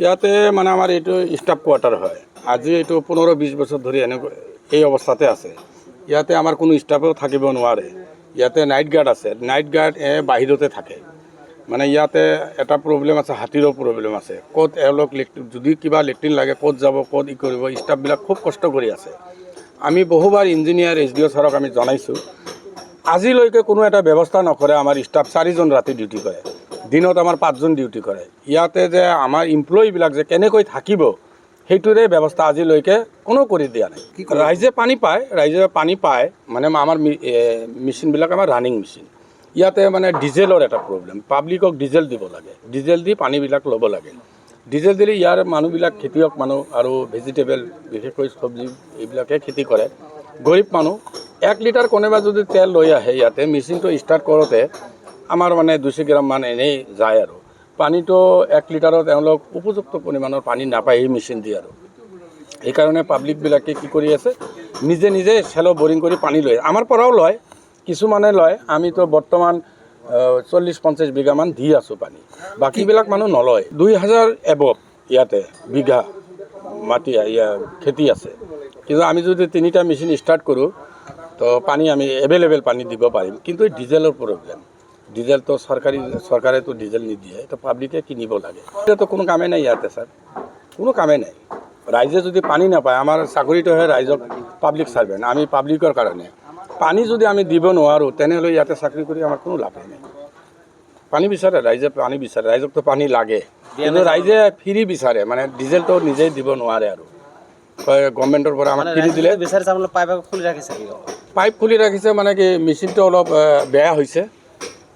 ইয়াতে মানে আমাৰ এইটো ষ্টাফ কোৱাৰ্টাৰ হয়। আজি এইটো 15-20 বছৰ ধৰি এই অৱস্থাতে আছে। ইয়াতে আমাৰ কোনো ষ্টাফেও থাকিব নোৱাৰে। ইয়াতে নাইট গাৰ্ড আছে, নাইট গাৰ্ড বাহিৰতে থাকে। মানে ইয়াতে এটা প্ৰব্লেম আছে, হাতীৰো প্ৰব্লেম আছে। ক'ত এওঁলোক যদি কিবা লেট্ৰিন লাগে ক'ত যাব, ক'ত ই কৰিব, ষ্টাফবিলাক খুব কষ্ট কৰি আছে। আমি বহুবাৰ ইঞ্জিনিয়াৰ SDO ছাৰক আমি জনাইছোঁ। আজিলৈকে কোনো এটা ব্যৱস্থা নকৰে। আমাৰ ষ্টাফ 4জন ৰাতি ডিউটি কৰে, দিনত আমাৰ 5জন ডিউটি কৰে। ইয়াতে যে আমাৰ এমপ্লয়ীবিলাক যে কেনেকৈ থাকিব সেইটোৰে ব্যৱস্থা আজিলৈকে কোনো কৰি দিয়া নাই। ৰাইজে পানী পায়, মানে আমাৰ মেচিনবিলাক আমাৰ ৰানিং মেচিন। ইয়াতে মানে ডিজেলৰ এটা প্ৰব্লেম, পাব্লিকক ডিজেল দিব লাগে, ডিজেল দি পানীবিলাক ল'ব লাগে। ডিজেল দিলে ইয়াৰ মানুহবিলাক খেতিয়ক মানুহ আৰু ভেজিটেবল বিশেষকৈ চব্জি এইবিলাকে খেতি কৰে, গৰীব মানুহ। 1 লিটাৰ কোনোবা যদি তেল লৈ আহে ইয়াতে মেচিনটো ষ্টাৰ্ট কৰোঁতে আমাৰ মানে 200 গ্ৰাম মান এনেই যায় আৰু পানীটো 1 লিটাৰত এওঁলোক উপযুক্ত পৰিমাণৰ পানী নাপায় এই মেচিন দি। আৰু সেইকাৰণে পাব্লিকবিলাকে কি কৰি আছে, নিজে নিজে চেলো বৰিং কৰি পানী লয়। আমাৰ পৰাও লয়, কিছুমানে লয়। আমিতো বৰ্তমান 40-50 বিঘামান দি আছোঁ পানী, বাকীবিলাক মানুহ নলয়। 2000 এবভ ইয়াতে বিঘা মাটি খেতি আছে। কিন্তু আমি যদি 3টা মেচিন ষ্টাৰ্ট কৰোঁ তো পানী আমি এভেইলেবল পানী দিব পাৰিম। কিন্তু ডিজেলৰ প্ৰব্লেম, ডিজেলটো চৰকাৰেতো ডিজেল নিদিয়ে, তো পাব্লিকে কিনিব লাগে। এতিয়াতো কোনো কামেই নাই ইয়াতে ছাৰ, কোনো কামেই নাই। ৰাইজে যদি পানী নাপায়, আমাৰ চাকৰিটোহে ৰাইজক পাব্লিক ছাৰ্ভেণ্ট, আমি পাব্লিকৰ কাৰণে পানী যদি আমি দিব নোৱাৰোঁ তেনেহ'লে ইয়াতে চাকৰি কৰি আমাৰ কোনো লাভেই নাই। পানী বিচাৰে ৰাইজে, পানী বিচাৰে, ৰাইজকতো পানী লাগে, কিন্তু ৰাইজে ফ্ৰী বিচাৰে, মানে ডিজেলটো নিজেই দিব নোৱাৰে। আৰু গভৰ্ণমেণ্টৰ পৰা আমাক ফ্ৰী দিলে পাইপ খুলি ৰাখিছে, মানে কি মেচিনটো অলপ বেয়া হৈছে।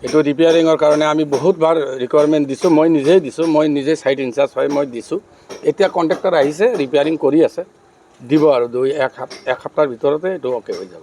এইটো ৰিপেয়াৰিঙৰ কাৰণে আমি বহুতবাৰ ৰিকুৱাৰমেণ্ট দিছোঁ, মই নিজেই দিছোঁ, মই নিজে ছাইট ইনচাৰ্জ হয়, মই দিছোঁ। এতিয়া কণ্ট্ৰেক্টৰ আহিছে, ৰিপেয়াৰিং কৰি আছে, দিব আৰু এক সপ্তাহৰ ভিতৰতে এইটো অ'কে হৈ যাব।